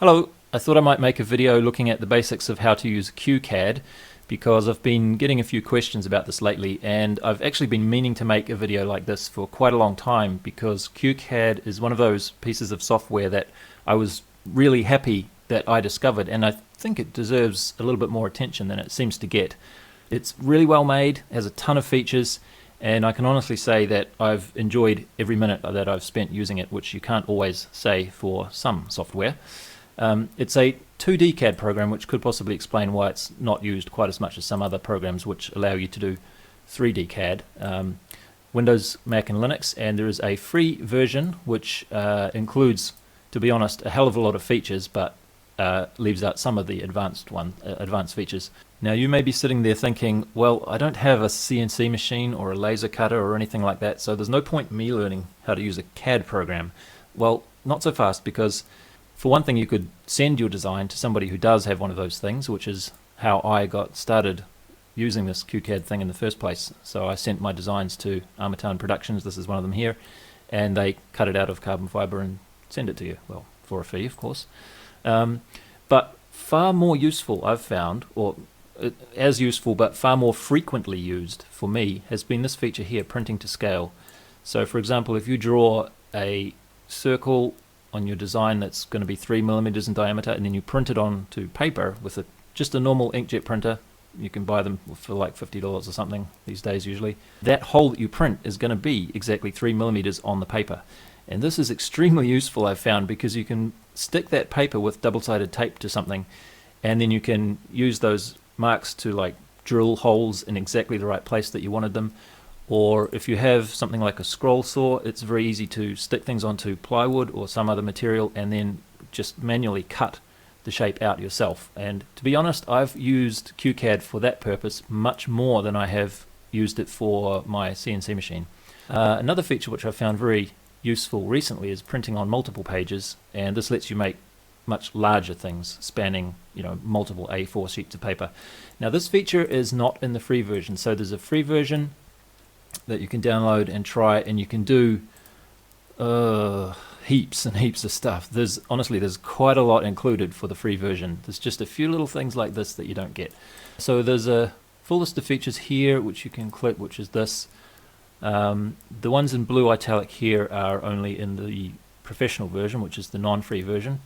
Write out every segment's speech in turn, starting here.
Hello, I thought I might make a video looking at the basics of how to use QCAD because I've been getting a few questions about this lately, and I've actually been meaning to make a video like this for quite a long time because QCAD is one of those pieces of software that I was really happy that I discovered, and I think it deserves a little bit more attention than it seems to get. It's really well made, has a ton of features, and I can honestly say that I've enjoyed every minute that I've spent using it, which you can't always say for some software. It's a 2D CAD program, which could possibly explain why it's not used quite as much as some other programs which allow you to do 3D CAD. Windows, Mac and Linux, and there is a free version which includes, to be honest, a hell of a lot of features, but leaves out some of the advanced features. Now you may be sitting there thinking, well, I don't have a CNC machine or a laser cutter or anything like that, so there's no point in me learning how to use a CAD program. Well, not so fast, because for one thing, you could send your design to somebody who does have one of those things, which is how I got started using this QCAD thing in the first place. So I sent my designs to Armatown Productions, this is one of them here, and they cut it out of carbon fiber and send it to you, well, for a fee, of course. But far more useful, I've found, or as useful but far more frequently used for me, has been this feature here, printing to scale. So for example, if you draw a circle on your design that's going to be 3mm in diameter, and then you print it onto paper with just a normal inkjet printer. You can buy them for like $50 or something these days usually. That hole that you print is going to be exactly 3mm on the paper. And this is extremely useful, I've found, because you can stick that paper with double-sided tape to something, and then you can use those marks to like drill holes in exactly the right place that you wanted them. Or if you have something like a scroll saw, it's very easy to stick things onto plywood or some other material and then just manually cut the shape out yourself. And to be honest, I've used QCAD for that purpose much more than I have used it for my CNC machine. Another feature which I've found very useful recently is printing on multiple pages, and this lets you make much larger things spanning, multiple A4 sheets of paper. Now this feature is not in the free version, so there's a free version that you can download and try, and you can do heaps and heaps of stuff. Honestly, there's quite a lot included for the free version. There's just a few little things like this that you don't get. So there's a full list of features here which you can click, which is this. The ones in blue italic here are only in the professional version, which is the non-free version,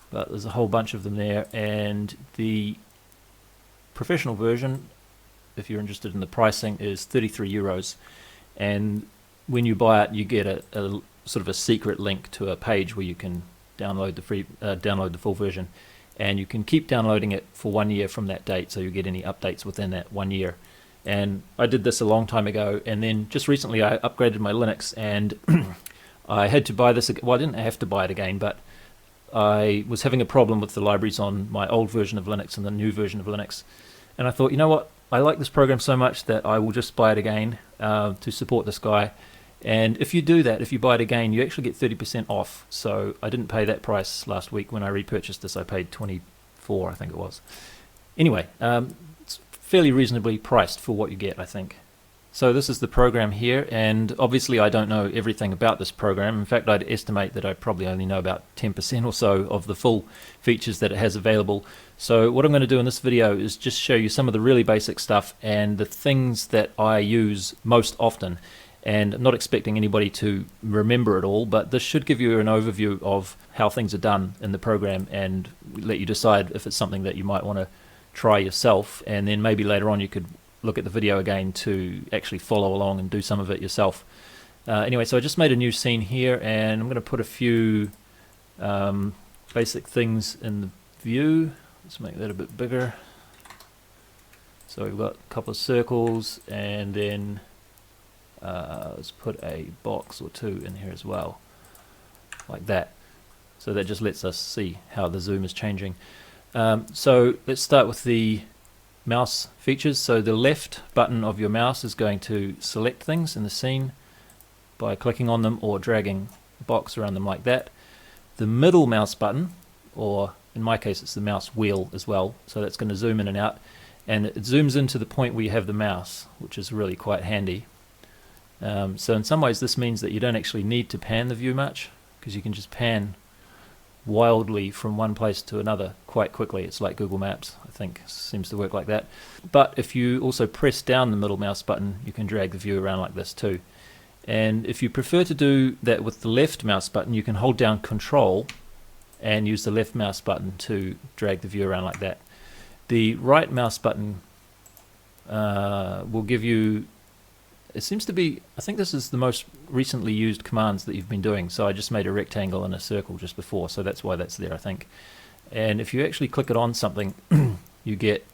but there's a whole bunch of them there. And the professional version, if you're interested in the pricing, is €33, and when you buy it you get a sort of a secret link to a page where you can download the full version, and you can keep downloading it for 1 year from that date, so you get any updates within that 1 year. And I did this a long time ago, and then just recently I upgraded my Linux, and I had to buy this again. Well, I didn't have to buy it again, but I was having a problem with the libraries on my old version of Linux and the new version of Linux, and I thought, you know what, I like this program so much that I will just buy it again to support this guy. And if you do that, if you buy it again, you actually get 30% off. So I didn't pay that price last week when I repurchased this. I paid $24, I think it was. Anyway, it's fairly reasonably priced for what you get, I think. So this is the program here, and obviously I don't know everything about this program. In fact, I'd estimate that I probably only know about 10% or so of the full features that it has available. So what I'm going to do in this video is just show you some of the really basic stuff and the things that I use most often. And I'm not expecting anybody to remember it all, but this should give you an overview of how things are done in the program and let you decide if it's something that you might want to try yourself, and then maybe later on you could look at the video again to actually follow along and do some of it yourself. Anyway, so I just made a new scene here, and I'm going to put a few basic things in the view. Let's make that a bit bigger. So we've got a couple of circles, and then let's put a box or two in here as well, like that. So that just lets us see how the zoom is changing. So let's start with the mouse features. So the left button of your mouse is going to select things in the scene by clicking on them or dragging the box around them like that. The middle mouse button, or in my case it's the mouse wheel as well, so that's going to zoom in and out, and it zooms into the point where you have the mouse, which is really quite handy. So in some ways this means that you don't actually need to pan the view much, because you can just pan wildly from one place to another quite quickly. It's like Google Maps, I think, seems to work like that. But if you also press down the middle mouse button, you can drag the view around like this too. And if you prefer to do that with the left mouse button, you can hold down Control and use the left mouse button to drag the view around like that. The right mouse button will give you, it seems to be, I think this is the most recently used commands that you've been doing. So I just made a rectangle and a circle just before, so that's why that's there, I think. And if you actually click it on something, you get,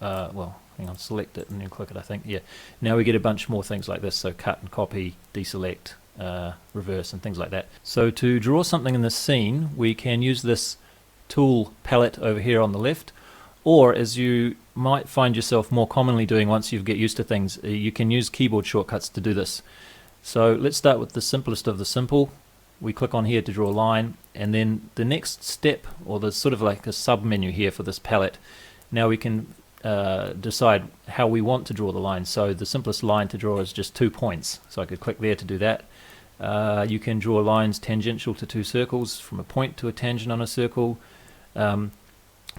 well, hang on, select it and then click it, I think. Yeah. Now we get a bunch more things like this, so cut and copy, deselect, reverse, and things like that. So to draw something in this scene, we can use this tool palette over here on the left, or as you might find yourself more commonly doing once you get used to things, you can use keyboard shortcuts to do this. So let's start with the simplest of the simple. We click on here to draw a line, and then the next step, or there's sort of like a sub menu here for this palette. Now we can decide how we want to draw the line. So the simplest line to draw is just 2 points, so I could click there to do that. You can draw lines tangential to two circles, from a point to a tangent on a circle,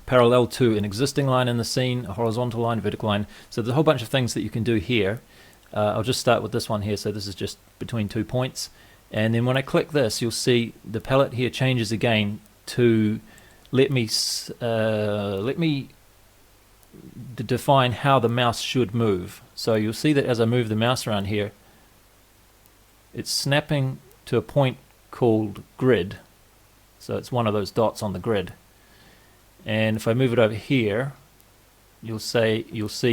parallel to an existing line in the scene, a horizontal line, vertical line. So there's a whole bunch of things that you can do here. I'll just start with this one here. So this is just between 2 points, and then when I click this, you'll see the palette here changes again to let me define how the mouse should move. So you'll see that as I move the mouse around here, it's snapping to a point called grid. So it's one of those dots on the grid. And if I move it over here, you'll see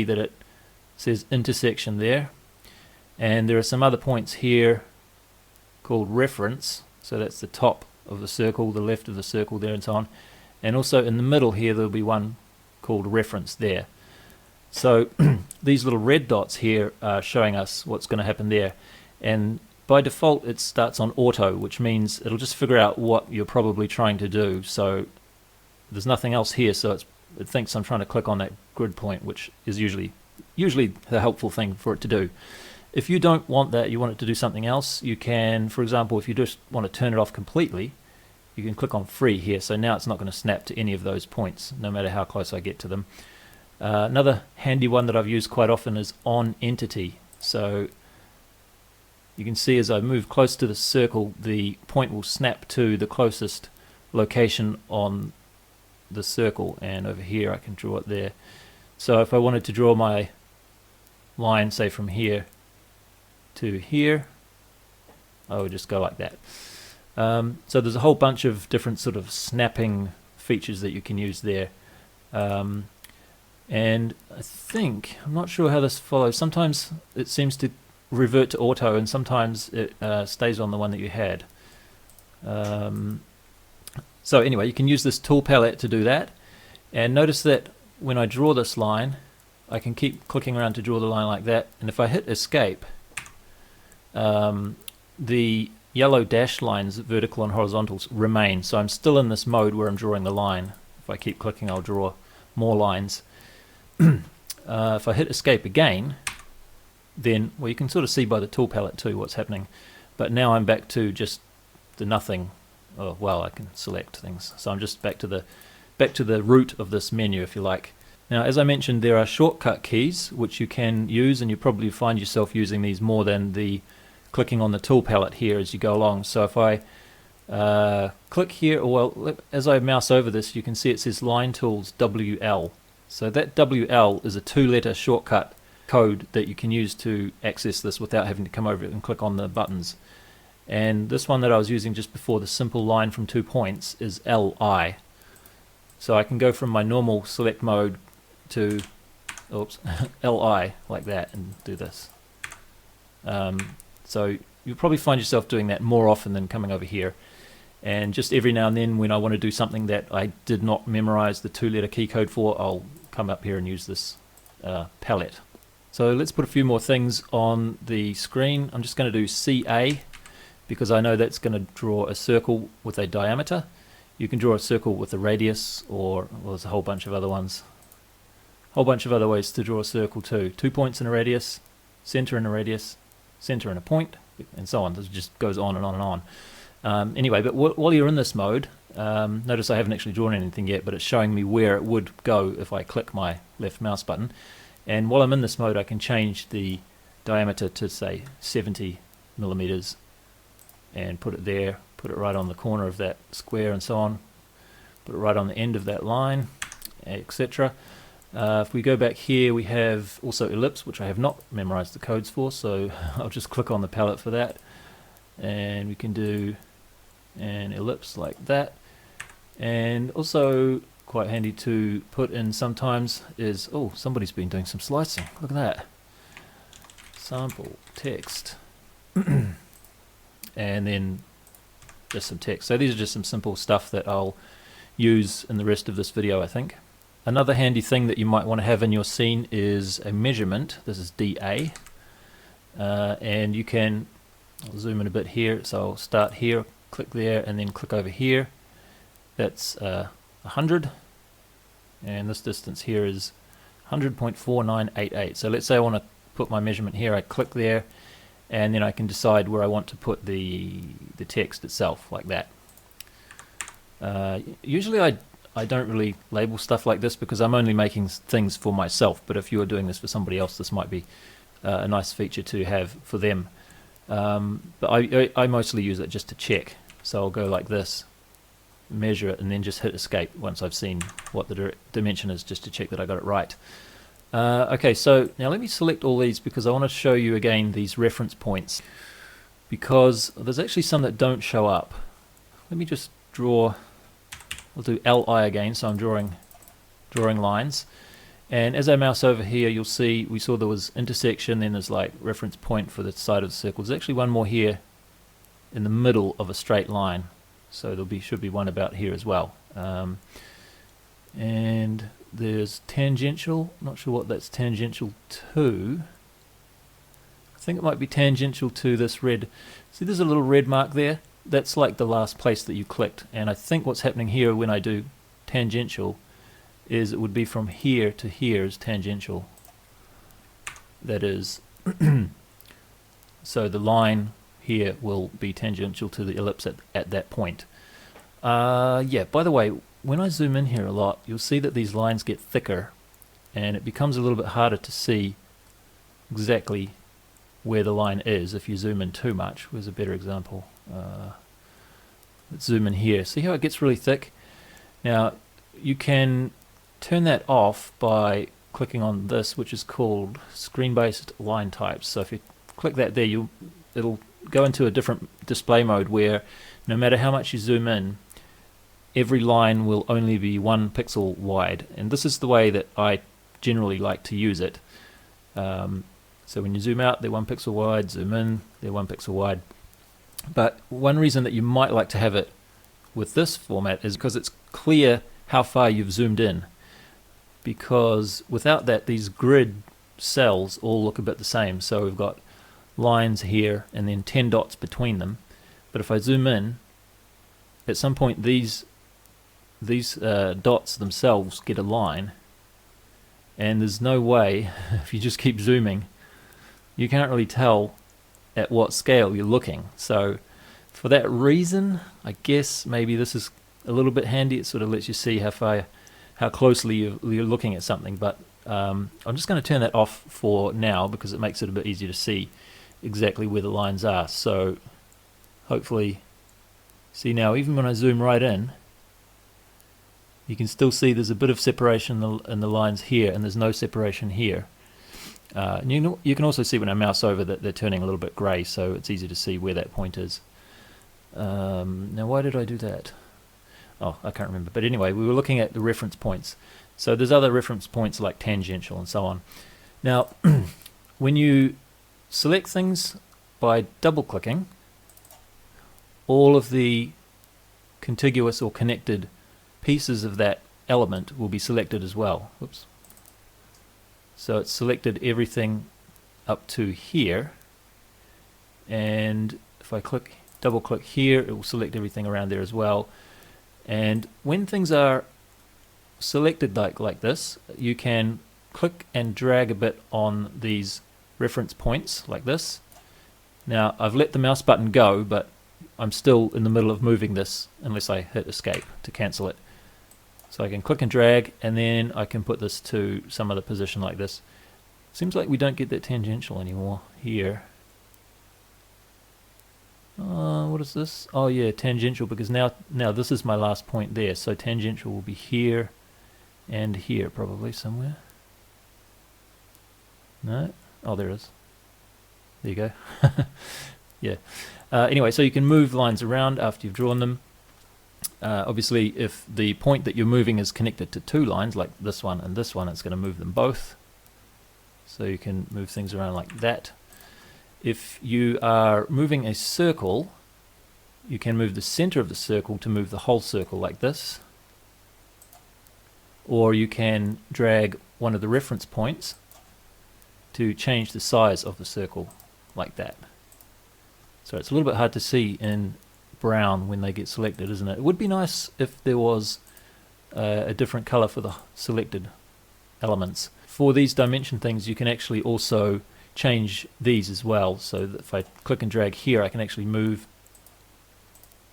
that it says intersection there. And there are some other points here called reference. So that's the top of the circle, the left of the circle there, and so on. And also in the middle here, there'll be one called reference there. So these little red dots here are showing us what's going to happen there. And by default, it starts on auto, which means it'll just figure out what you're probably trying to do. So there's nothing else here, so it thinks I'm trying to click on that grid point, which is usually the helpful thing for it to do. If you don't want that, you want it to do something else, you can, for example, if you just want to turn it off completely, you can click on free here. So now it's not going to snap to any of those points, no matter how close I get to them. Another handy one that I've used quite often is on entity. So you can see as I move close to the circle, the point will snap to the closest location on the circle, and over here I can draw it there. So if I wanted to draw my line, say from here to here, I would just go like that. So there's a whole bunch of different sort of snapping features that you can use there. And I think, I'm not sure how this follows, sometimes it seems to revert to auto and sometimes it stays on the one that you had. So anyway, you can use this tool palette to do that, and notice that when I draw this line, I can keep clicking around to draw the line like that, and if I hit escape, the yellow dashed lines, vertical and horizontals, remain. So I'm still in this mode where I'm drawing the line. If I keep clicking, I'll draw more lines. If I hit escape again, then, well, you can sort of see by the tool palette too what's happening, but now I'm back to just the nothing. Oh, well, I can select things, so I'm just back to the root of this menu, if you like. Now, as I mentioned, there are shortcut keys which you can use, and you probably find yourself using these more than the clicking on the tool palette here as you go along. So if I click here, or well, as I mouse over this, you can see it says Line Tools WL. So that WL is a 2-letter shortcut code that you can use to access this without having to come over it and click on the buttons. And this one that I was using just before, the simple line from 2 points, is LI. So I can go from my normal select mode to LI like that and do this. So you'll probably find yourself doing that more often than coming over here. And just every now and then when I want to do something that I did not memorize the 2-letter key code for, I'll come up here and use this palette. So let's put a few more things on the screen. I'm just going to do CA, because I know that's going to draw a circle with a diameter. You can draw a circle with a radius, or well, there's a whole bunch of other ones. A whole bunch of other ways to draw a circle too. 2 points in a radius, center in a radius, center in a point, and so on. This just goes on and on and on. Anyway, but while you're in this mode, notice I haven't actually drawn anything yet, but it's showing me where it would go if I click my left mouse button. And while I'm in this mode, I can change the diameter to say 70 millimeters and put it there, put it right on the corner of that square and so on, put it right on the end of that line, etc. If we go back here, we have also ellipse, which I have not memorized the codes for, so I'll just click on the palette for that, and we can do an ellipse like that. And also quite handy to put in sometimes is, oh, somebody's been doing some slicing, look at that, sample text and then just some text. So these are just some simple stuff that I'll use in the rest of this video, I think. Another handy thing that you might want to have in your scene is a measurement. This is DA, and you can, I'll zoom in a bit here, so I'll start here, click there, and then click over here. That's 100, and this distance here is 100.4988. So let's say I want to put my measurement here, I click there, and then I can decide where I want to put the text itself, like that. Usually I don't really label stuff like this because I'm only making things for myself, but if you are doing this for somebody else, this might be a nice feature to have for them. But I mostly use it just to check. So I'll go like this, measure it, and then just hit escape once I've seen what the dimension is, just to check that I got it right. Okay, so now let me select all these because I want to show you again these reference points, because there's actually some that don't show up. Let me just draw, I'll do LI again, so I'm drawing lines, and as I mouse over here you'll see we saw there was intersection, then there's like reference point for the side of the circle. There's actually one more here in the middle of a straight line, so should be one about here as well. And there's tangential, not sure what that's tangential to. I think it might be tangential to this red. See, there's a little red mark there. That's like the last place that you clicked, and I think what's happening here when I do tangential is it would be from here to here is tangential. That is, so the line here will be tangential to the ellipse at that point. Yeah, by the way, when I zoom in here a lot, you'll see that these lines get thicker and it becomes a little bit harder to see exactly where the line is if you zoom in too much. Where's a better example? Let's zoom in here. See how it gets really thick? Now you can turn that off by clicking on this, which is called screen-based line types. So if you click that there, it'll go into a different display mode where no matter how much you zoom in, every line will only be 1 pixel wide, and this is the way that I generally like to use it. So when you zoom out, they're 1 pixel wide, zoom in, they're 1 pixel wide. But one reason that you might like to have it with this format is because it's clear how far you've zoomed in, because without that these grid cells all look a bit the same. So we've got lines here and then 10 dots between them, but if I zoom in, at some point these dots themselves get a line, and there's no way, if you just keep zooming, you can't really tell at what scale you're looking. So for that reason, I guess maybe this is a little bit handy. It sort of lets you see how closely you're looking at something, but I'm just going to turn that off for now because it makes it a bit easier to see exactly where the lines are. So hopefully, see now, even when I zoom right in, you can still see there's a bit of separation in the lines here, and there's no separation here. And you can also see when I mouse over that they're turning a little bit grey, so it's easy to see where that point is. Now why did I do that? Oh, I can't remember. But anyway, we were looking at the reference points. So there's other reference points like tangential and so on. Now, when you select things by double-clicking, all of the contiguous or connected pieces of that element will be selected as well. Whoops. So it's selected everything up to here, and if I double click here, it will select everything around there as well. And when things are selected like this, you can click and drag a bit on these reference points like this. Now I've let the mouse button go, but I'm still in the middle of moving this unless I hit escape to cancel it. So I can click and drag, and then I can put this to some other position like this. Seems like we don't get that tangential anymore here. What is this? Oh yeah, tangential, because now this is my last point there, so tangential will be here and here probably somewhere. No? Oh, there it is. There you go. Yeah. Anyway, so you can move lines around after you've drawn them. Obviously, if the point that you're moving is connected to two lines, like this one and this one, it's going to move them both. So you can move things around like that. If you are moving a circle, you can move the center of the circle to move the whole circle like this. Or you can drag one of the reference points to change the size of the circle like that. So it's a little bit hard to see in brown when they get selected, isn't it? It would be nice if there was a different color for the selected elements. For these dimension things, you can actually also change these as well. So that if I click and drag here, I can actually move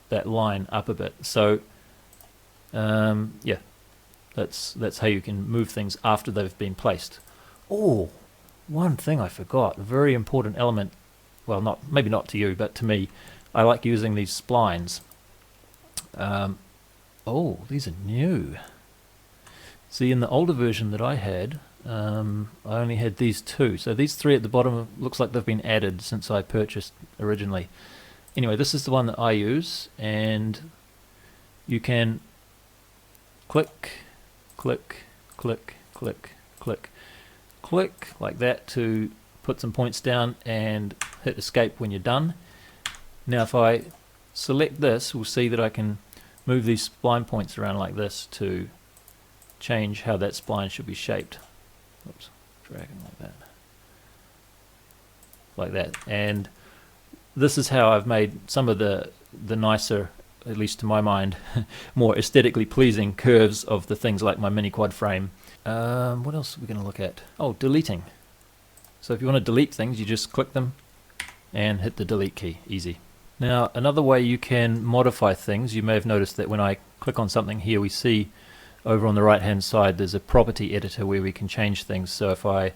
that line up a bit. So yeah, that's how you can move things after they've been placed. Oh, one thing I forgot, a very important element. Well, maybe not to you, but to me, I like using these splines. Oh, these are new. See, in the older version that I had, I only had these two. So these three at the bottom looks like they've been added since I purchased originally. Anyway, this is the one that I use, and you can click, click, click, click, click, click like that to put some points down and hit escape when you're done. Now if I select this, we'll see that I can move these spline points around like this to change how that spline should be shaped. Oops, dragging like that, and this is how I've made some of the nicer, at least to my mind, more aesthetically pleasing curves of the things like my mini quad frame. What else are we going to look at? Oh, deleting. So if you want to delete things, you just click them and hit the delete key. Easy. Now another way you can modify things, you may have noticed that when I click on something here, we see over on the right hand side there's a property editor where we can change things. So if I,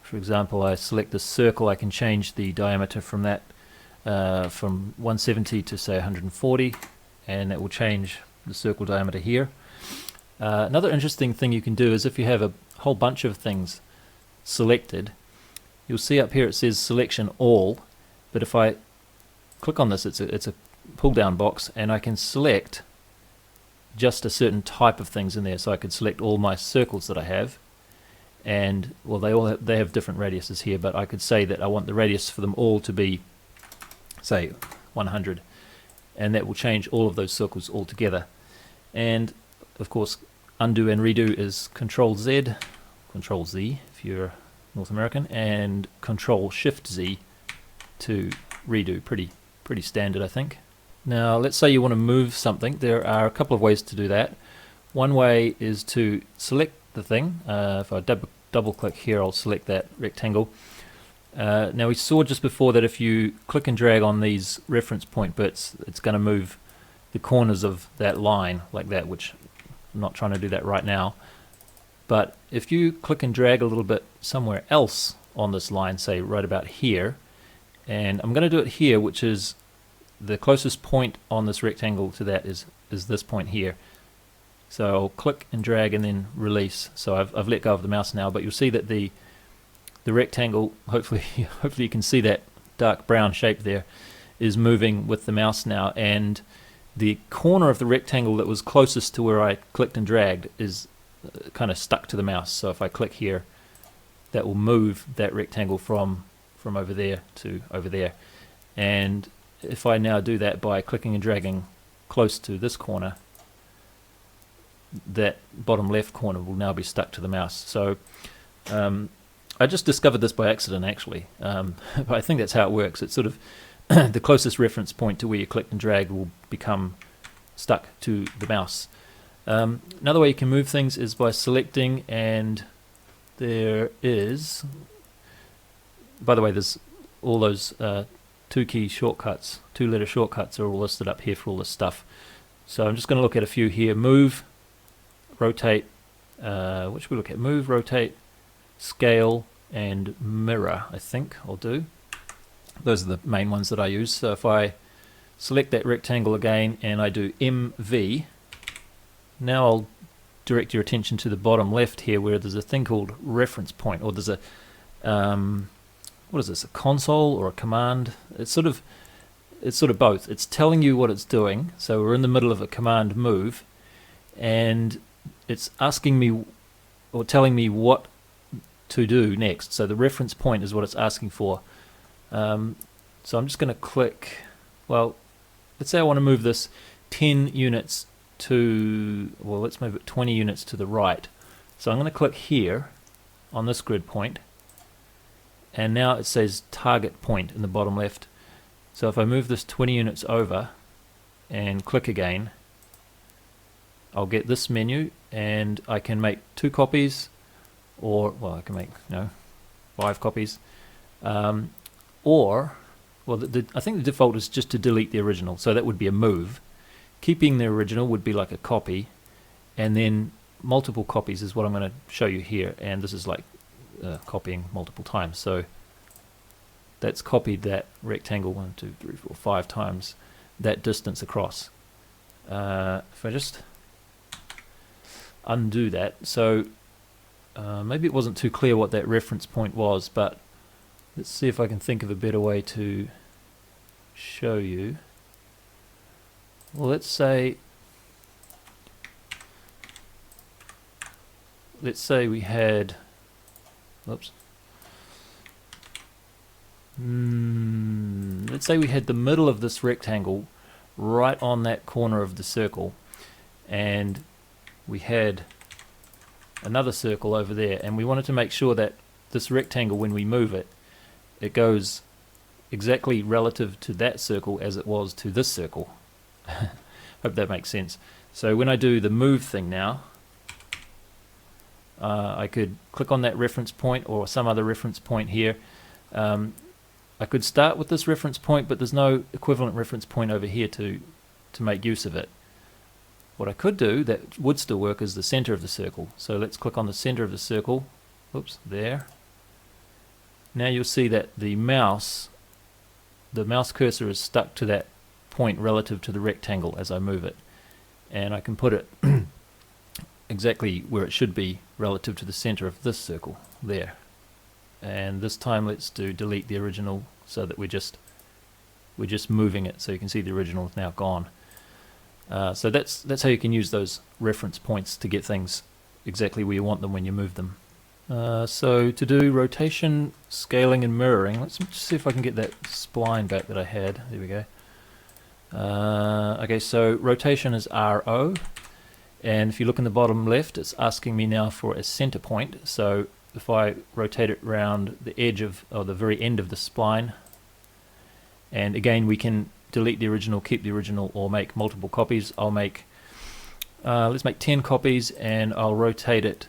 for example, I select this circle, I can change the diameter from that from 170 to say 140, and that will change the circle diameter here. Another interesting thing you can do is if you have a whole bunch of things selected, you'll see up here it says selection all, but if I click on this, it's a pull down box, and I can select just a certain type of things in there. So I could select all my circles that I have, and well, they have different radiuses here, but I could say that I want the radius for them all to be, say, 100, and that will change all of those circles all together. And of course, undo and redo is Control Z, Control Z if you're North American, and Control Shift Z to redo. Pretty standard, I think. Now let's say you want to move something. There are a couple of ways to do that. One way is to select the thing. If I double click here, I'll select that rectangle. Now we saw just before that if you click and drag on these reference point bits, it's going to move the corners of that line like that, which I'm not trying to do that right now. But if you click and drag a little bit somewhere else on this line, say right about here, and I'm going to do it here, which is the closest point on this rectangle to that is this point here. So I'll click and drag and then release. So I've let go of the mouse now, but you'll see that the rectangle, hopefully you can see that dark brown shape there, is moving with the mouse now, and the corner of the rectangle that was closest to where I clicked and dragged is kind of stuck to the mouse. So if I click here, that will move that rectangle from over there to over there. And if I now do that by clicking and dragging close to this corner, that bottom left corner will now be stuck to the mouse. So I just discovered this by accident actually, but I think that's how it works. It's sort of the closest reference point to where you click and drag will become stuck to the mouse. Another way you can move things is by selecting, and there is, by the way, there's all those two-key shortcuts, two-letter shortcuts are all listed up here for all this stuff. So I'm just going to look at a few here. Move, rotate, what should we look at? Move, rotate, scale, and mirror, I think I'll do. Those are the main ones that I use. So if I select that rectangle again and I do MV, now I'll direct your attention to the bottom left here where there's a thing called reference point, or there's a what is this, a console or a command? It's sort of both. It's telling you what it's doing. So we're in the middle of a command move, and it's asking me or telling me what to do next. So the reference point is what it's asking for. So I'm just going to click, well, let's say I want to move this 10 units to, well, let's move it 20 units to the right. So I'm going to click here on this grid point, and now it says target point in the bottom left. So if I move this 20 units over and click again, I'll get this menu, and I can make 2 copies, or, well, I can make 5 copies, or, well, I think the default is just to delete the original, so that would be a move. Keeping the original would be like a copy, and then multiple copies is what I'm going to show you here, and this is like copying multiple times. So that's copied that rectangle 1, 2, 3, 4, 5 times that distance across. If I just undo that, so maybe it wasn't too clear what that reference point was, but let's see if I can think of a better way to show you. Well, let's say we had, oops, let's say we had the middle of this rectangle right on that corner of the circle, and we had another circle over there, and we wanted to make sure that this rectangle, when we move it, it goes exactly relative to that circle as it was to this circle. Hope that makes sense. So when I do the move thing now, I could click on that reference point or some other reference point here. I could start with this reference point, but there's no equivalent reference point over here to make use of it. What I could do that would still work is the center of the circle. So let's click on the center of the circle. Oops, there. Now you'll see that the mouse cursor is stuck to that point relative to the rectangle as I move it, and I can put it exactly where it should be relative to the center of this circle there. And this time let's do delete the original, so that we're just moving it, so you can see the original is now gone. So that's how you can use those reference points to get things exactly where you want them when you move them. So to do rotation, scaling, and mirroring, let's just see if I can get that spline back that I had. There we go. Okay, so rotation is RO, and if you look in the bottom left, it's asking me now for a center point. So if I rotate it around the edge of, or the very end of the spline, and again we can delete the original, keep the original, or make multiple copies. I'll make, let's make 10 copies, and I'll rotate it.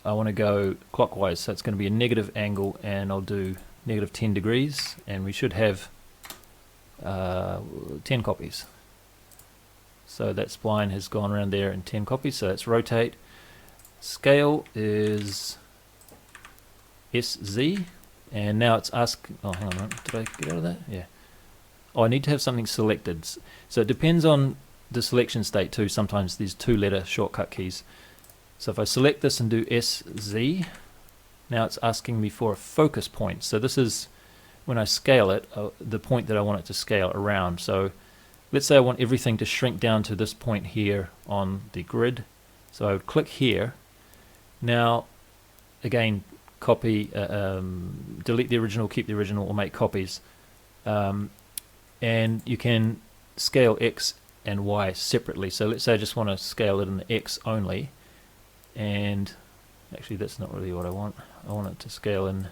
I want to go clockwise, so it's going to be a negative angle, and I'll do negative 10 degrees, and we should have 10 copies. So that spline has gone around there in 10 copies, so that's rotate. Scale is SZ, and now it's asking, oh hang on a minute, did I get out of that? Yeah. Oh, I need to have something selected. So it depends on the selection state too. Sometimes these 2-letter shortcut keys. So if I select this and do SZ, now it's asking me for a focus point. So this is when I scale it, the point that I want it to scale around. So let's say I want everything to shrink down to this point here on the grid. So I would click here. Now, again, copy, delete the original, keep the original, or make copies. And you can scale X and Y separately. So let's say I just want to scale it in the X only. And actually that's not really what I want. I want it to scale in,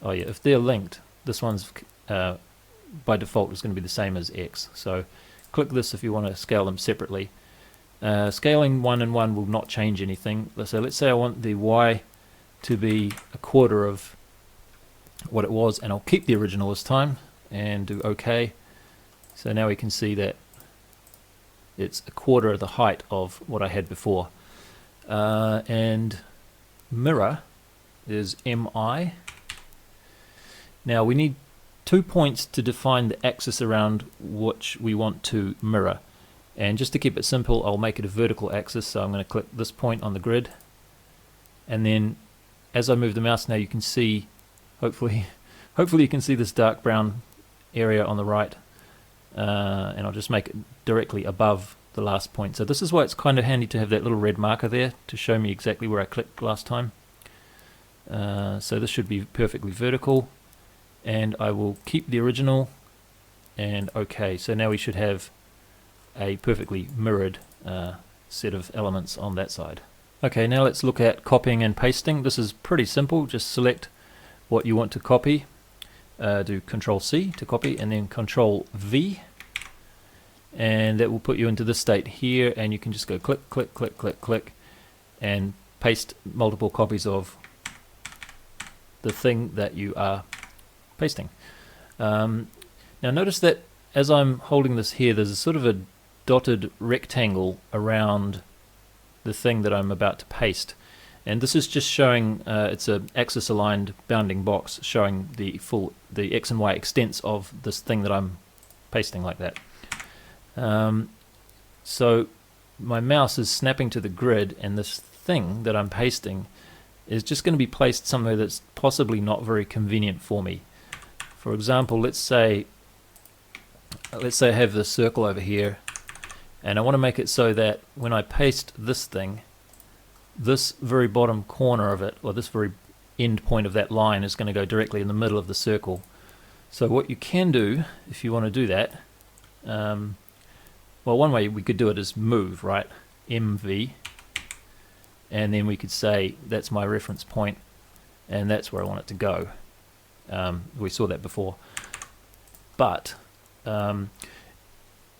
oh yeah, if they're linked, this one's by default is going to be the same as X. So click this if you want to scale them separately. Scaling 1 and 1 will not change anything. So let's say I want the Y to be a quarter of what it was, and I'll keep the original this time and do OK. So now we can see that it's a quarter of the height of what I had before. And mirror is MI. Now we need 2 points to define the axis around which we want to mirror. And just to keep it simple, I'll make it a vertical axis, so I'm going to click this point on the grid. And then as I move the mouse now, you can see, hopefully you can see this dark brown area on the right. And I'll just make it directly above the last point. So this is why it's kind of handy to have that little red marker there to show me exactly where I clicked last time. So this should be perfectly vertical, and I will keep the original and OK. So now we should have a perfectly mirrored set of elements on that side. Okay, now let's look at copying and pasting. This is pretty simple. Just select what you want to copy, do Control C to copy, and then Control V, and that will put you into this state here, and you can just go click, click, click, click, click, and paste multiple copies of the thing that you are pasting. Now notice that as I'm holding this here, there's a sort of a dotted rectangle around the thing that I'm about to paste, and this is just showing it's an axis aligned bounding box showing the X and Y extents of this thing that I'm pasting like that. So my mouse is snapping to the grid, and this thing that I'm pasting is just going to be placed somewhere that's possibly not very convenient for me. For example, let's say I have this circle over here, and I want to make it so that when I paste this thing, this very bottom corner of it, or this very end point of that line, is going to go directly in the middle of the circle. So what you can do, if you want to do that, well, one way we could do it is move, right? MV, and then we could say that's my reference point, and that's where I want it to go. We saw that before. But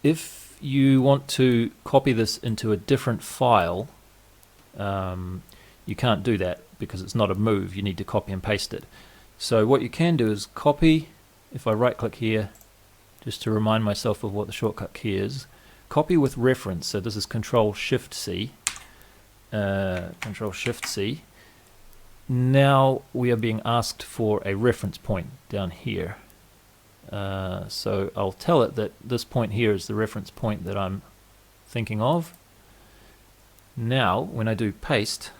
if you want to copy this into a different file, you can't do that because it's not a move. You need to copy and paste it. So what you can do is copy. If I right click here, just to remind myself of what the shortcut key is, copy with reference. So this is Control Shift C. Control Shift C. Now we are being asked for a reference point down here. So I'll tell it that this point here is the reference point that I'm thinking of. Now when I do paste,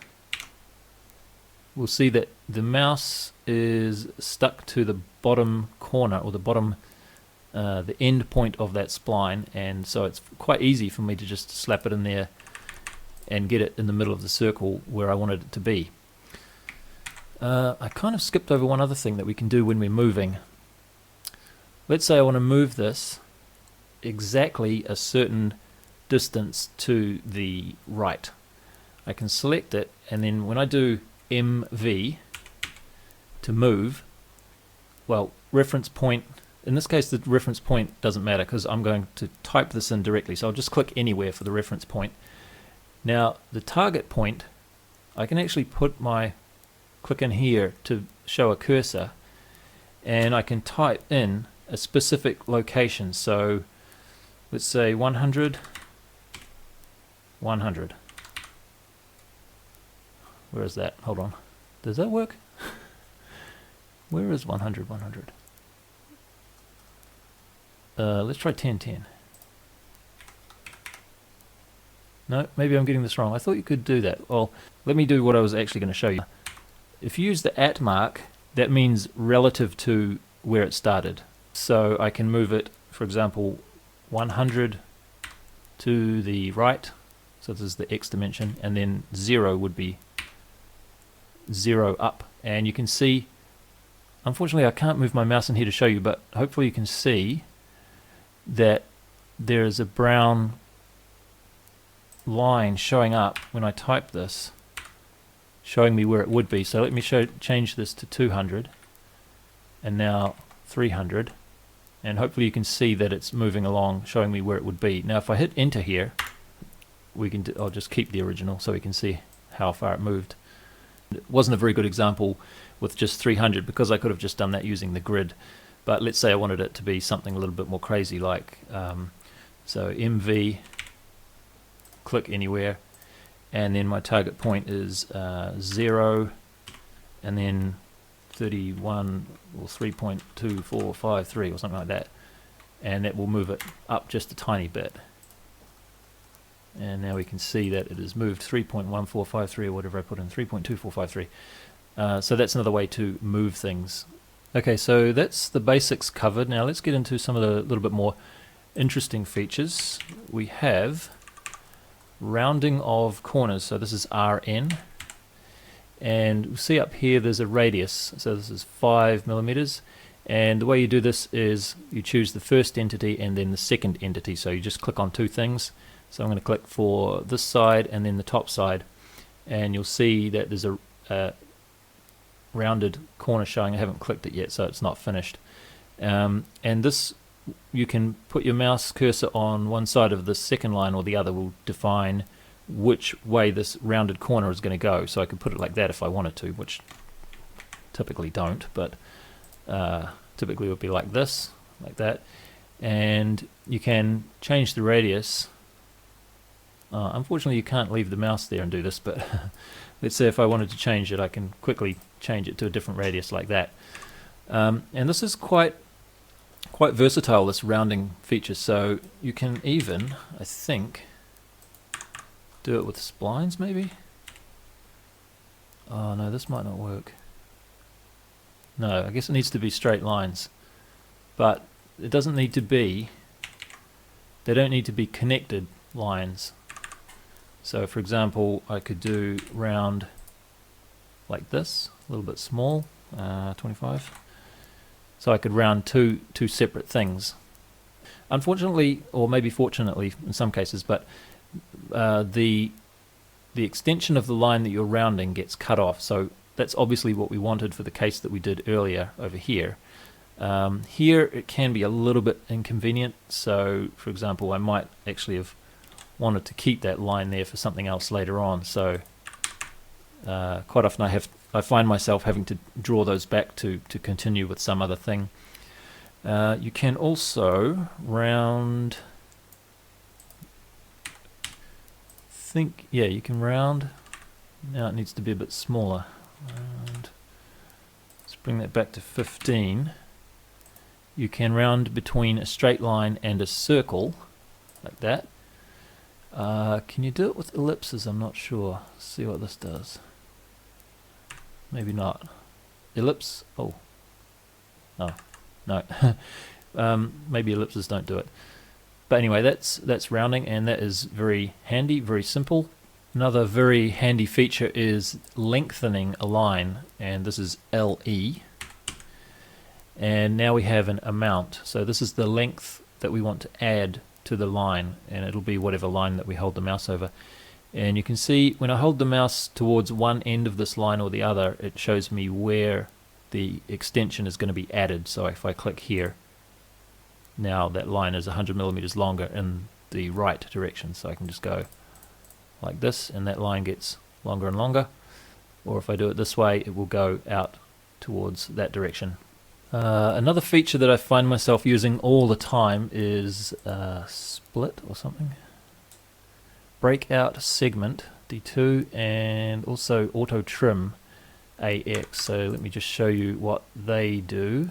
we'll see that the mouse is stuck to the bottom corner, or the end point of that spline, and so it's quite easy for me to just slap it in there and get it in the middle of the circle where I wanted it to be. I kind of skipped over one other thing that we can do when we're moving. Let's say I want to move this exactly a certain distance to the right. I can select it, and then when I do MV to move, well, reference point, in this case the reference point doesn't matter because I'm going to type this in directly, so I'll just click anywhere for the reference point. Now the target point, I can actually put my click in here to show a cursor, and I can type in a specific location. So let's say 100, 100. Where is that? Hold on. Does that work? Where is 100, 100? Let's try 10, 10. No, maybe I'm getting this wrong. I thought you could do that. Well, let me do what I was actually going to show you. If you use the @ mark, that means relative to where it started. So I can move it, for example, 100 to the right. So this is the X dimension, and then 0 would be 0 up. And you can see, unfortunately I can't move my mouse in here to show you, but hopefully you can see that there is a brown line showing up when I type this, showing me where it would be. So let me change this to 200, and now 300, and hopefully you can see that it's moving along, showing me where it would be. Now if I hit enter here, we can I'll just keep the original so we can see how far it moved. It wasn't a very good example with just 300, because I could have just done that using the grid. But let's say I wanted it to be something a little bit more crazy, like so MV, click anywhere, and then my target point is 0, and then 31 or 3.2453 or something like that, and that will move it up just a tiny bit. And now we can see that it has moved 3.1453 or whatever I put in, 3.2453. So that's another way to move things. Okay, so that's the basics covered. Now let's get into some of the little bit more interesting features. We have rounding of corners. So this is RN. And you'll see up here there's a radius. So this is 5 millimeters. And the way you do this is you choose the first entity and then the second entity. So you just click on two things. So I'm going to click for this side and then the top side. And you'll see that there's a rounded corner showing. I haven't clicked it yet, so it's not finished. And this, you can put your mouse cursor on one side of the second line or the other will define which way this rounded corner is going to go. So I could put it like that if I wanted to, which typically don't, but typically it would be like this, like that. And you can change the radius. Unfortunately you can't leave the mouse there and do this, but let's say if I wanted to change it, I can quickly change it to a different radius like that. And this is quite versatile, this rounding feature. So you can even, I think, do it with splines maybe? Oh no, this might not work. No, I guess it needs to be straight lines. But it doesn't need to be, they don't need to be connected lines. So for example, I could do round like this, a little bit small, 25. So I could round two separate things. Unfortunately, or maybe fortunately in some cases, but the extension of the line that you're rounding gets cut off. So that's obviously what we wanted for the case that we did earlier over here. Here it can be a little bit inconvenient. So for example, I might actually have wanted to keep that line there for something else later on. So quite often I find myself having to draw those back to continue with some other thing. You can also round, you can round. Now it needs to be a bit smaller. Let's bring that back to 15. You can round between a straight line and a circle, like that. Can you do it with ellipses? I'm not sure. Let's see what this does. Maybe not. Ellipse. Oh. Oh. No. Maybe ellipses don't do it. But anyway, that's rounding, and that is very handy, very simple. Another very handy feature is lengthening a line, and this is LE. And now we have an amount. So this is the length that we want to add to the line, and it'll be whatever line that we hold the mouse over. And you can see when I hold the mouse towards one end of this line or the other, it shows me where the extension is going to be added. So if I click here, now that line is 100 millimeters longer in the right direction. So I can just go like this, and that line gets longer and longer. Or if I do it this way, it will go out towards that direction. Another feature that I find myself using all the time is split or something. Breakout segment D2, and also auto trim AX. So let me just show you what they do.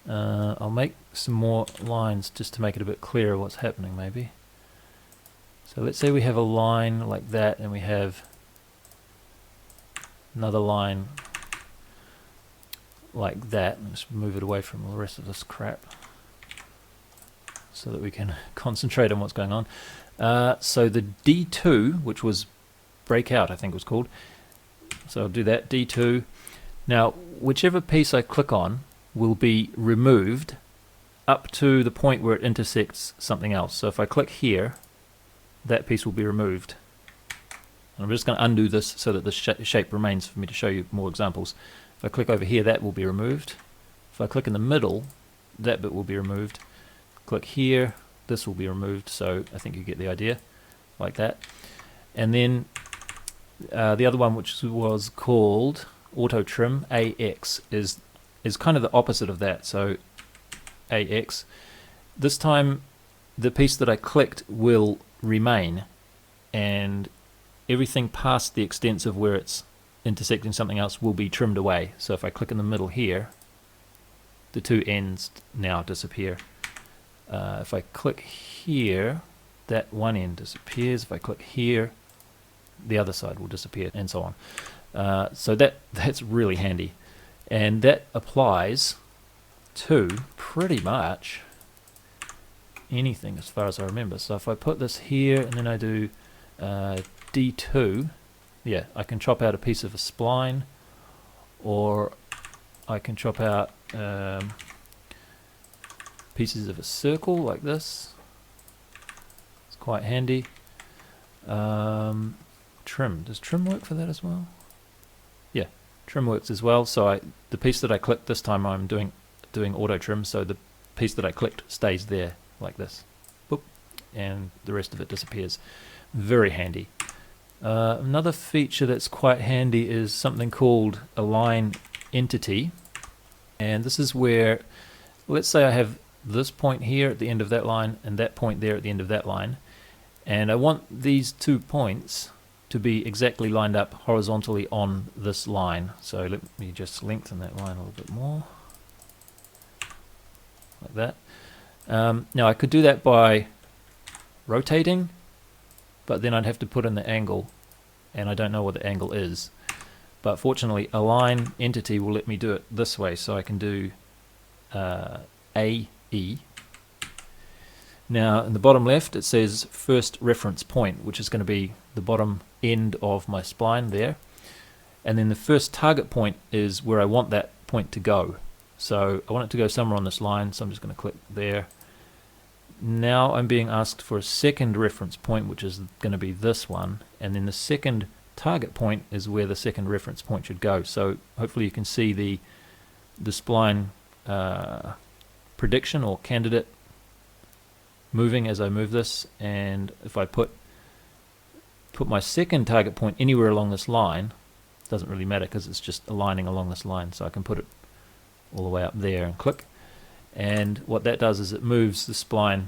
I'll make some more lines just to make it a bit clearer what's happening maybe. So let's say we have a line like that, and we have another line like that. Let's move it away from the rest of this crap so that we can concentrate on what's going on. So the D2, which was breakout I think it was called, so I'll do that, D2. Now whichever piece I click on will be removed up to the point where it intersects something else. So if I click here, that piece will be removed. And I'm just going to undo this so that the shape remains for me to show you more examples. If I click over here, that will be removed. If I click in the middle, that bit will be removed. Click here, this will be removed. So I think you get the idea, like that. And then the other one, which was called auto trim, AX, is kind of the opposite of that. So AX, this time the piece that I clicked will remain, and everything past the extents of where it's intersecting something else will be trimmed away. So if I click in the middle here, the two ends now disappear. If I click here, that one end disappears. If I click here, the other side will disappear, and so on. So that's really handy, and that applies to pretty much anything as far as I remember. So if I put this here and then I do D2, yeah, I can chop out a piece of a spline, or I can chop out pieces of a circle like this. It's quite handy. Trim, does trim work for that as well? Yeah, trim works as well. So the piece that I clicked this time, I'm doing auto trim, so the piece that I clicked stays there like this. Boop, and the rest of it disappears. Very handy. Another feature that's quite handy is something called align entity, and this is where, let's say I have this point here at the end of that line and that point there at the end of that line, and I want these 2 points to be exactly lined up horizontally on this line. So let me just lengthen that line a little bit more, like that. Now I could do that by rotating, but then I'd have to put in the angle, and I don't know what the angle is. But fortunately, align entity will let me do it this way, so I can do AE. Now in the bottom left it says first reference point, which is going to be the bottom end of my spline there, and then the first target point is where I want that point to go. So I want it to go somewhere on this line, so I'm just going to click there. Now I'm being asked for a second reference point, which is going to be this one, and then the second target point is where the second reference point should go. So hopefully you can see the spline prediction or candidate moving as I move this, and if I put my second target point anywhere along this line, it doesn't really matter because it's just aligning along this line, so I can put it all the way up there and click, and what that does is it moves the spline.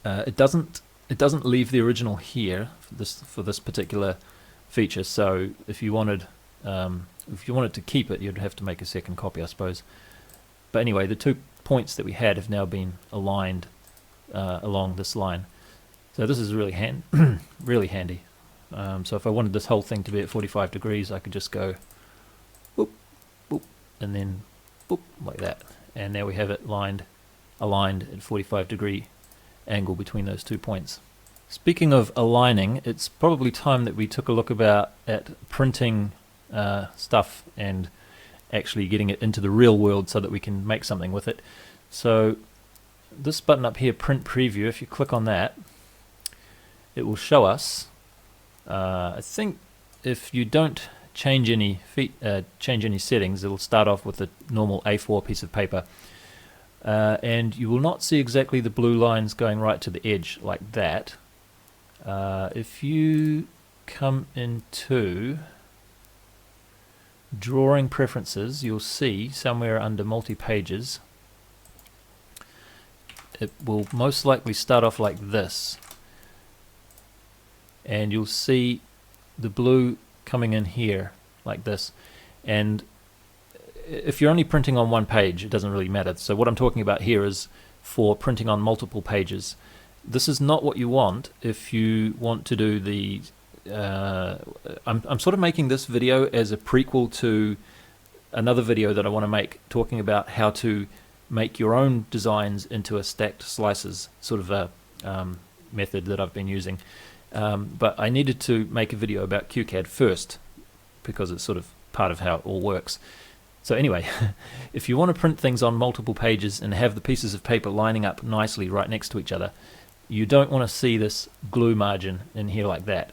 It doesn't leave the original here for this particular feature. So if you wanted to keep it, you'd have to make a second copy, I suppose. But anyway, the 2 points that we had have now been aligned along this line. So this is really really handy. So if I wanted this whole thing to be at 45 degrees, I could just go boop, boop, and then boop, like that. And now we have it aligned at 45 degree angle between those 2 points. Speaking of aligning, it's probably time that we took a look at printing stuff and actually getting it into the real world so that we can make something with it. So this button up here, print preview, if you click on that, it will show us, I think if you don't change any settings, it'll start off with a normal A4 piece of paper, and you will not see exactly the blue lines going right to the edge like that. If you come into drawing preferences, you'll see somewhere under multi-pages it will most likely start off like this, and you'll see the blue coming in here like this. And if you're only printing on one page, it doesn't really matter. So what I'm talking about here is for printing on multiple pages. This is not what you want if you want to do the I'm sort of making this video as a prequel to another video that I want to make, talking about how to make your own designs into a stacked slices sort of a method that I've been using. But I needed to make a video about QCAD first because it's sort of part of how it all works. So anyway, if you want to print things on multiple pages and have the pieces of paper lining up nicely right next to each other, you don't want to see this glue margin in here like that.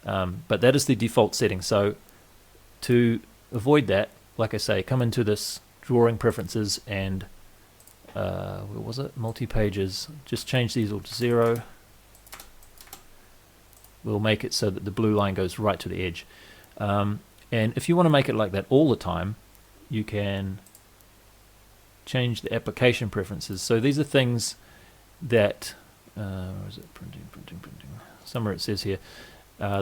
But that is the default setting. So to avoid that, like I say, come into this drawing preferences and where was it? Multi-pages. Just change these all to 0. We'll make it so that the blue line goes right to the edge. And if you want to make it like that all the time, you can change the application preferences. So these are things that, where is it? Printing. Somewhere it says here,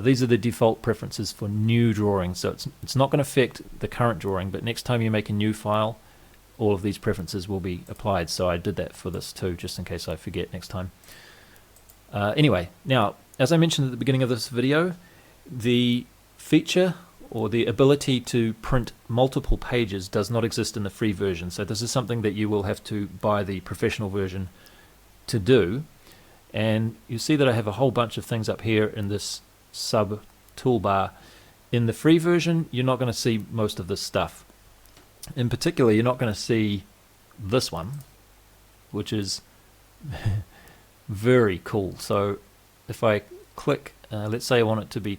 these are the default preferences for new drawings. So it's not going to affect the current drawing, but next time you make a new file, all of these preferences will be applied. So I did that for this too, just in case I forget next time. Anyway, now, as I mentioned at the beginning of this video, the feature or the ability to print multiple pages does not exist in the free version. So this is something that you will have to buy the professional version to do. And you see that I have a whole bunch of things up here in this sub toolbar. In the free version, you're not going to see most of this stuff. In particular, you're not going to see this one, which is very cool. So if I click, let's say I want it to be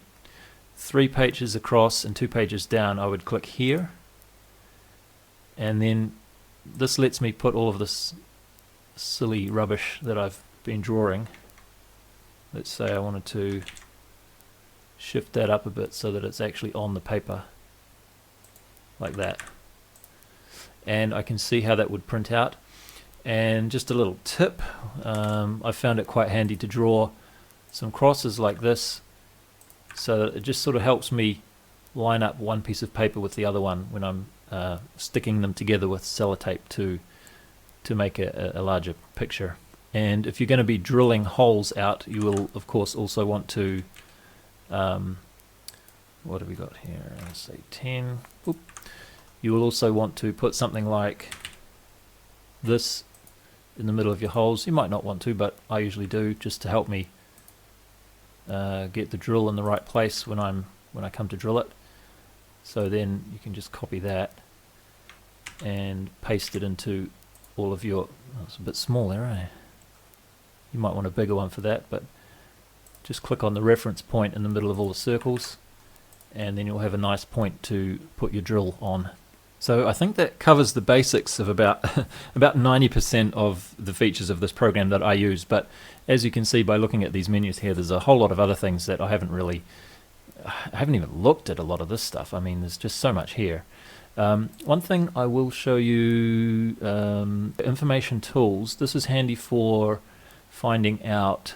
3 pages across and 2 pages down, I would click here, and then this lets me put all of this silly rubbish that I've been drawing. Let's say I wanted to shift that up a bit so that it's actually on the paper like that, and I can see how that would print out. And just a little tip, I found it quite handy to draw some crosses like this, so that it just sort of helps me line up one piece of paper with the other one when I'm sticking them together with sellotape to make a larger picture. And if you're going to be drilling holes out, you will of course also want to, what have we got here? Let's say 10. Oop. You will also want to put something like this in the middle of your holes. You might not want to, but I usually do, just to help me get the drill in the right place when I come to drill it. So then you can just copy that and paste it into all of your, oh, it's a bit small there, eh? You might want a bigger one for that, but just click on the reference point in the middle of all the circles, and then you'll have a nice point to put your drill on. So I think that covers the basics of about 90% of the features of this program that I use. But as you can see by looking at these menus here, there's a whole lot of other things that I haven't even looked at a lot of this stuff. I mean, there's just so much here. One thing I will show you, information tools. This is handy for finding out,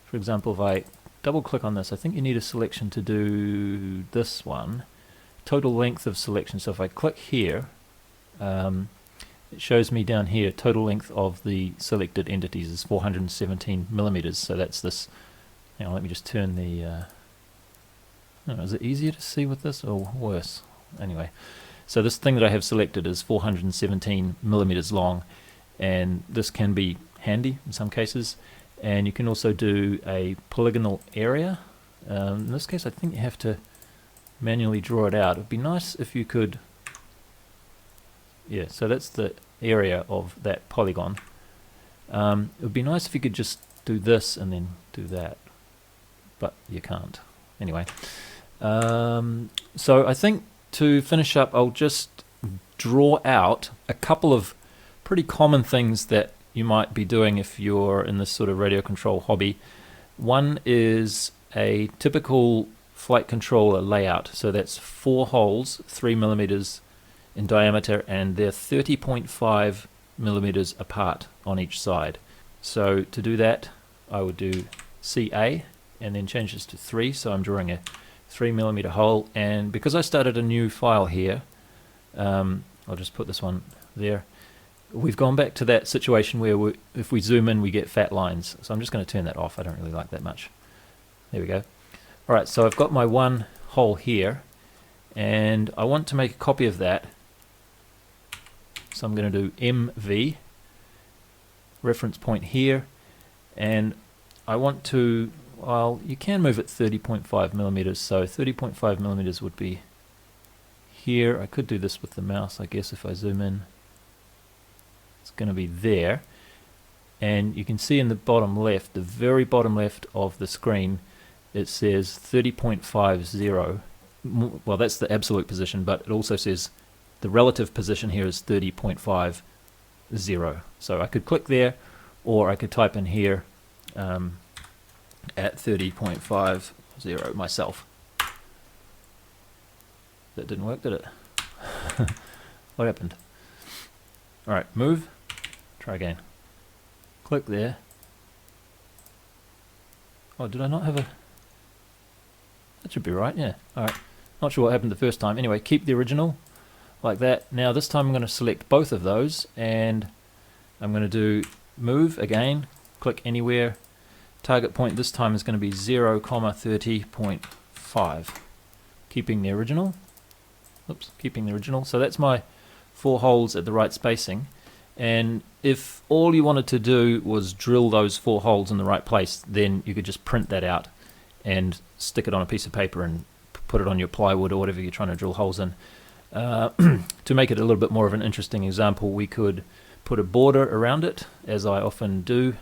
for example, if I double click on this, I think you need a selection to do this one. Total length of selection. So if I click here, it shows me down here total length of the selected entities is 417 millimeters. So that's this. Hang on, let me just turn the. Is it easier to see with this or worse? Anyway, so this thing that I have selected is 417 millimeters long, and this can be handy in some cases. And you can also do a polygonal area. In this case, I think you have to manually draw it out. It would be nice if you could, yeah, so that's the area of that polygon. It would be nice if you could just do this and then do that, but you can't. Anyway, so I think to finish up, I'll just draw out a couple of pretty common things that you might be doing if you're in this sort of radio control hobby. One is a typical flight controller layout. So that's 4 holes, 3 millimeters in diameter, and they're 30.5 millimeters apart on each side. So to do that, I would do CA and then change this to 3. So I'm drawing a 3 millimeter hole, and because I started a new file here, I'll just put this one there. We've gone back to that situation where if we zoom in, we get fat lines. So I'm just going to turn that off. I don't really like that much. There we go. Alright, so I've got my one hole here, and I want to make a copy of that. So I'm going to do MV, reference point here, and I want to, well, you can move it 30.5 millimeters, so 30.5 millimeters would be here. I could do this with the mouse, I guess, if I zoom in. It's going to be there, and you can see in the bottom left, the very bottom left of the screen, it says 30.50. Well, that's the absolute position, but it also says the relative position here is 30.50. So I could click there, or I could type in here at 30.50 myself. that didn't work, did it? What happened? Alright, move. Try again. Click there. Oh, did I not have a... That should be right, yeah. Alright. Not sure what happened the first time. Anyway, keep the original like that. Now this time I'm going to select both of those and I'm going to do move again. Click anywhere. Target point this time is going to be 0,30.5. Keeping the original. Oops, keeping the original. So that's my 4 holes at the right spacing. And if all you wanted to do was drill those 4 holes in the right place, then you could just print that out and stick it on a piece of paper and put it on your plywood or whatever you're trying to drill holes in. To make it a little bit more of an interesting example, we could put a border around it, as I often do.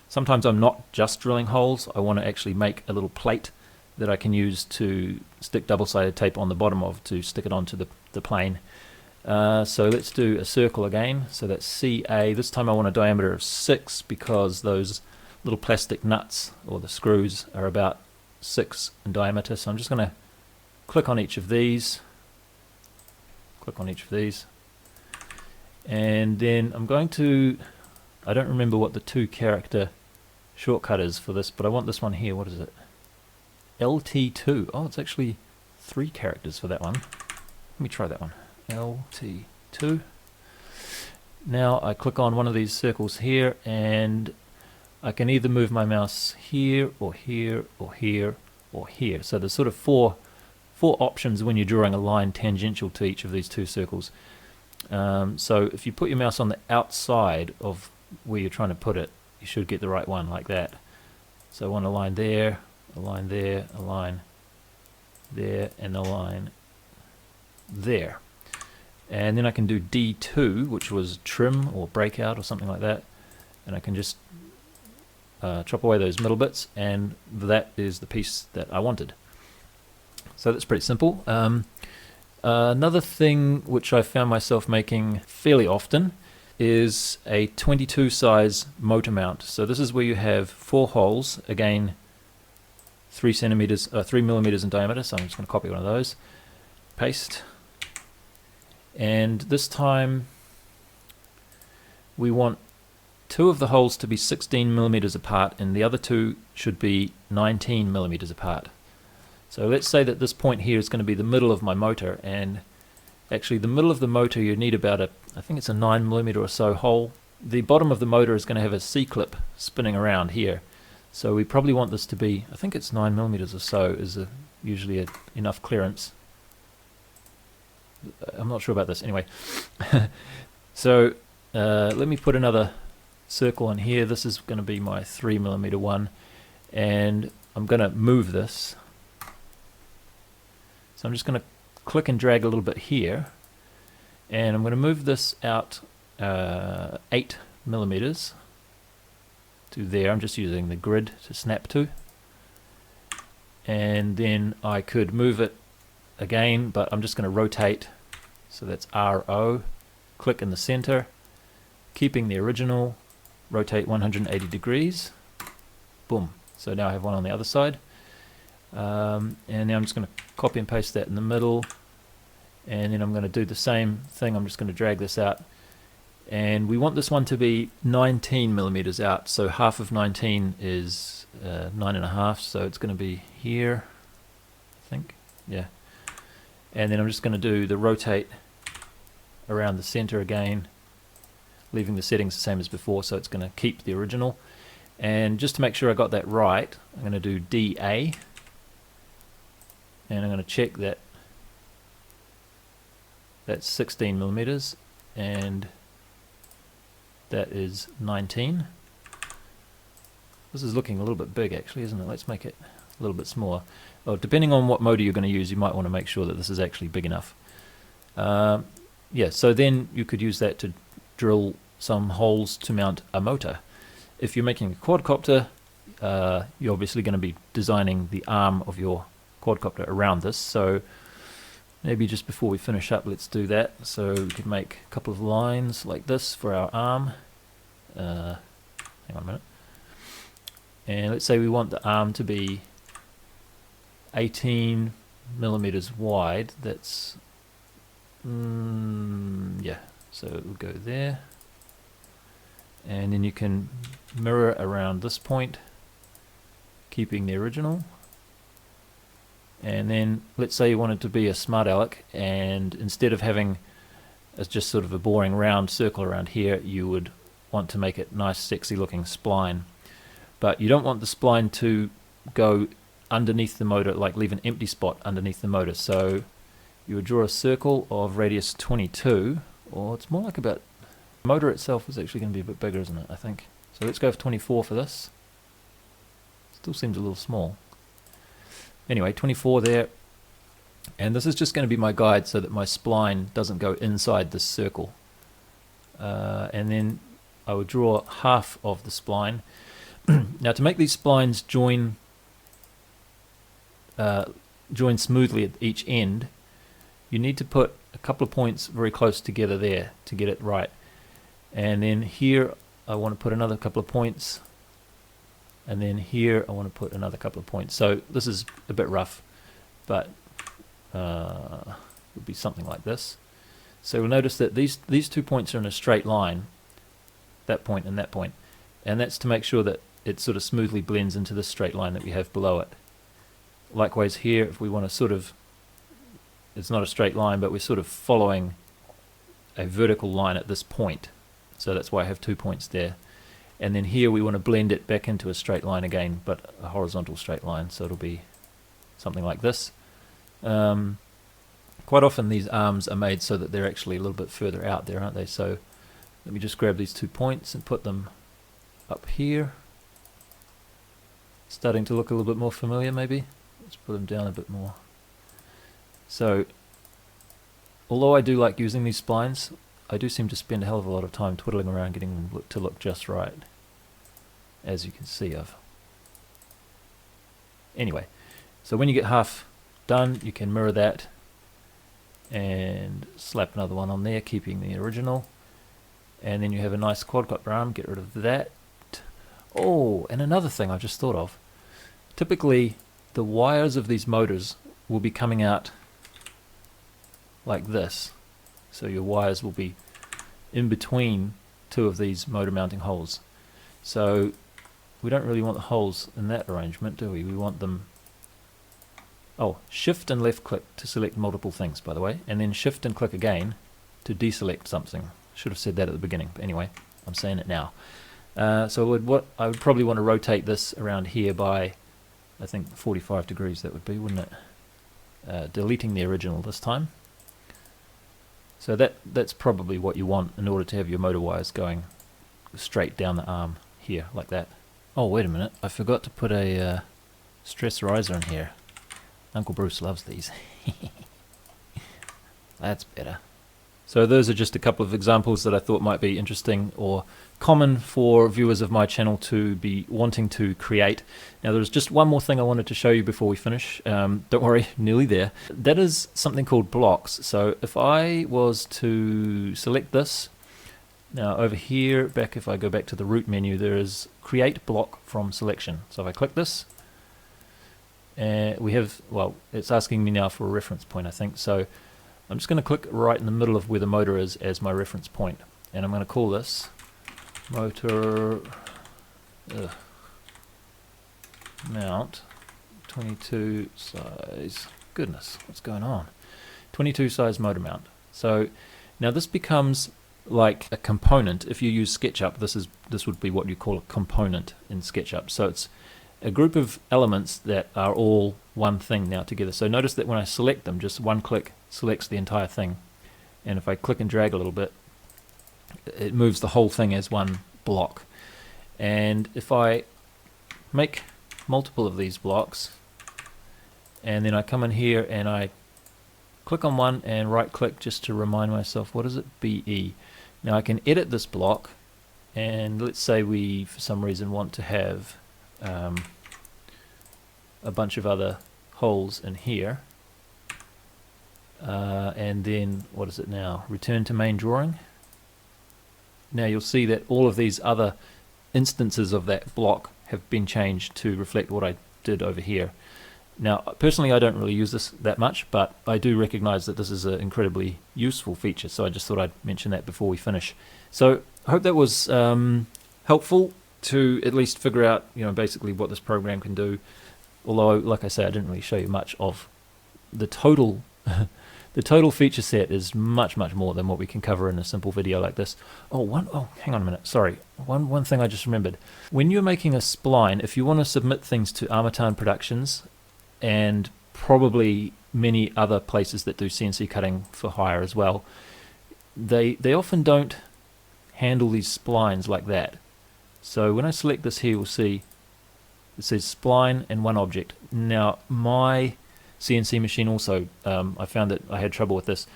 Sometimes I'm not just drilling holes. I want to actually make a little plate that I can use to stick double-sided tape on the bottom of to stick it onto the plane. So let's do a circle again. So that's CA. This time I want a diameter of 6 because those little plastic nuts or the screws are about 6 in diameter. So I'm just going to click on each of these. Click on each of these. And then I'm going to... I don't remember what the 2-character shortcut is for this, but I want this one here. What is it? LT2. Oh, it's actually 3 characters for that one. Let me try that one. LT2. Now I click on one of these circles here and I can either move my mouse here or here or here or here. So there's sort of four options when you're drawing a line tangential to each of these 2 circles. So if you put your mouse on the outside of where you're trying to put it, you should get the right one like that. So I want a line there, a line there, a line there, and a line there. And then I can do D2, which was trim or breakout or something like that, and I can just chop away those middle bits, and that is the piece that I wanted. So that's pretty simple. Another thing which I found myself making fairly often is a 22 size motor mount. So this is where you have 4 holes, again 3 millimeters in diameter. So I'm just going to copy one of those, paste, and this time we want 2 of the holes to be 16 millimeters apart and the other 2 should be 19 millimeters apart. So let's say that this point here is going to be the middle of my motor, and actually the middle of the motor you need about I think it's a 9 millimeter or so hole. The bottom of the motor is going to have a C-clip spinning around here. So we probably want this to be, I think it's 9 millimeters or so is usually enough clearance. I'm not sure about this. Anyway, so let me put another circle in here. This is going to be my 3 millimeter one, and I'm going to move this. So I'm just going to click and drag a little bit here, and I'm going to move this out 8 millimeters to there. I'm just using the grid to snap to, and then I could move it again, but I'm just going to rotate. So that's RO, click in the center, keeping the original, rotate 180 degrees, boom. So now I have one on the other side. And now I'm just going to copy and paste that in the middle, and then I'm going to do the same thing. I'm just going to drag this out, and we want this one to be 19 millimeters out, so half of 19 is 9.5, so it's going to be here, I think, yeah. And then I'm just going to do the rotate around the center again, leaving the settings the same as before, so it's going to keep the original. And just to make sure I got that right, I'm going to do DA, and I'm going to check that that's 16 millimeters and that is 19. This is looking a little bit big actually, isn't it? Let's make it a little bit smaller. Well, depending on what motor you're going to use, you might want to make sure that this is actually big enough. Yeah, so then you could use that to drill some holes to mount a motor. If you're making a quadcopter, you're obviously going to be designing the arm of your quadcopter around this, so maybe just before we finish up, let's do that. So we could make a couple of lines like this for our arm. Hang on a minute. And let's say we want the arm to be 18 millimeters wide. That's yeah, so it will go there, and then you can mirror around this point, keeping the original. And then let's say you wanted to be a smart aleck, and instead of having as just sort of a boring round circle around here, you would want to make it nice sexy looking spline. But you don't want the spline to go underneath the motor, like leave an empty spot underneath the motor. So you would draw a circle of radius 22, or it's more like about, the motor itself is actually going to be a bit bigger, isn't it, I think. So let's go for 24 for this. Still seems a little small. Anyway, 24 there. And this is just going to be my guide so that my spline doesn't go inside this circle. And then I would draw half of the spline. Now to make these splines join smoothly at each end, you need to put a couple of points very close together there to get it right. And then here I want to put another couple of points, and then here I want to put another couple of points. So this is a bit rough, but it would be something like this. So we'll notice that these 2 points are in a straight line, that point and that point, and that's to make sure that it sort of smoothly blends into this straight line that we have below it. Likewise here, if we want to sort of, it's not a straight line, but we're sort of following a vertical line at this point, so that's why I have 2 points there. And then here we want to blend it back into a straight line again, but a horizontal straight line, so it'll be something like this. Quite often these arms are made so that they're actually a little bit further out there, aren't they? So let me just grab these 2 points and put them up here. Starting to look a little bit more familiar maybe. Let's put them down a bit more. So although I do like using these splines, I do seem to spend a hell of a lot of time twiddling around getting them to look just right, as you can see of. Anyway, so when you get half done, you can mirror that and slap another one on there, keeping the original, and then you have a nice quadcopter arm. Get rid of that. Oh, and another thing I just thought of. Typically the wires of these motors will be coming out like this. So your wires will be in between 2 of these motor mounting holes. So we don't really want the holes in that arrangement, do we? We want them... Oh, shift and left click to select multiple things, by the way, and then shift and click again to deselect something. Should have said that at the beginning, but anyway, I'm saying it now. So I would probably want to rotate this around here by, I think, 45 degrees, that would be, wouldn't it? Deleting the original this time. So that's probably what you want in order to have your motor wires going straight down the arm here, like that. Oh, wait a minute, I forgot to put a stress riser in here. Uncle Bruce loves these. That's better. So those are just a couple of examples that I thought might be interesting or common for viewers of my channel to be wanting to create. Now there's just one more thing I wanted to show you before we finish. Don't worry, nearly there. That is something called blocks. So if I was to select this, now over here, if I go back to the root menu, there is create block from selection. So if I click this, we have, well, it's asking me now for a reference point, I think. So I'm just going to click right in the middle of where the motor is as my reference point, and I'm going to call this motor mount 22 size. Goodness, what's going on? 22 size motor mount. So now this becomes like a component. If you use SketchUp, this would be what you call a component in SketchUp. So it's a group of elements that are all one thing now together. So notice that when I select them, just one click selects the entire thing, and if I click and drag a little bit, it moves the whole thing as one block. And if I make multiple of these blocks, and then I come in here and I click on one and right click just to remind myself, what is it? BE. Now I can edit this block, and let's say we for some reason want to have a bunch of other holes in here, and then what is it now? Return to main drawing. Now you'll see that all of these other instances of that block have been changed to reflect what I did over here. Now, personally, I don't really use this that much, but I do recognize that this is an incredibly useful feature, so I just thought I'd mention that before we finish. So I hope that was helpful to at least figure out, basically what this program can do. Although, like I say, I didn't really show you much of the total. The total feature set is much more than what we can cover in a simple video like this. Oh, hang on a minute. Sorry. One thing I just remembered. When you're making a spline, if you want to submit things to Armatan Productions, and probably many other places that do CNC cutting for hire as well, they often don't handle these splines like that. So when I select this here, you'll see it says spline and one object. Now my CNC machine also, I found that I had trouble with this,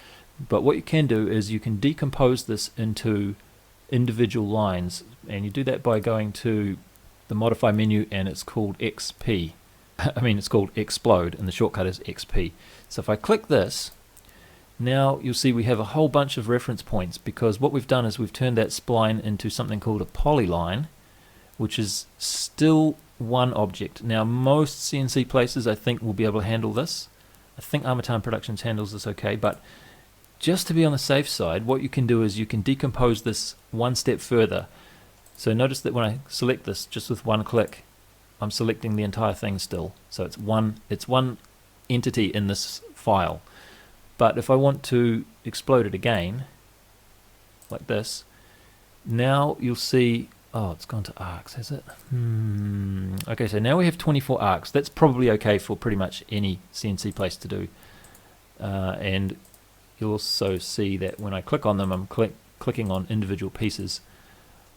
but what you can do is you can decompose this into individual lines, and you do that by going to the modify menu, and it's called XP. It's called explode, and the shortcut is XP. So if I click this, now you'll see we have a whole bunch of reference points, because what we've done is we've turned that spline into something called a polyline, which is still one object. Now most CNC places, I think, will be able to handle this. I think Armatan Productions handles this okay, but just to be on the safe side, what you can do is you can decompose this one step further. So notice that when I select this, just with one click, I'm selecting the entire thing still. So it's one entity in this file. But if I want to explode it again, like this, now you'll see, it's gone to arcs, has it? Okay, so now we have 24 arcs. That's probably okay for pretty much any CNC place to do. And you'll also see that when I click on them, I'm clicking on individual pieces.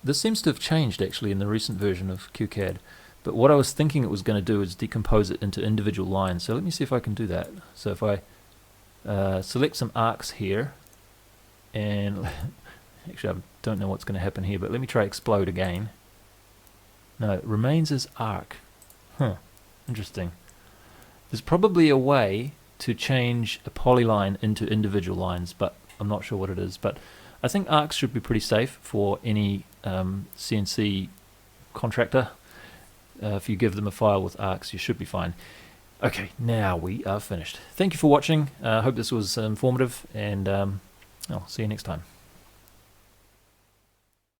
This seems to have changed actually in the recent version of QCAD. But what I was thinking it was going to do is decompose it into individual lines. So let me see if I can do that. So if I select some arcs here, and actually I don't know what's going to happen here, but let me try explode again. No, it remains as arc. Interesting. There's probably a way to change a polyline into individual lines, but I'm not sure what it is. But I think arcs should be pretty safe for any CNC contractor. If you give them a file with arcs, you should be fine. Okay, now we are finished. Thank you for watching. I hope this was informative, and I'll see you next time.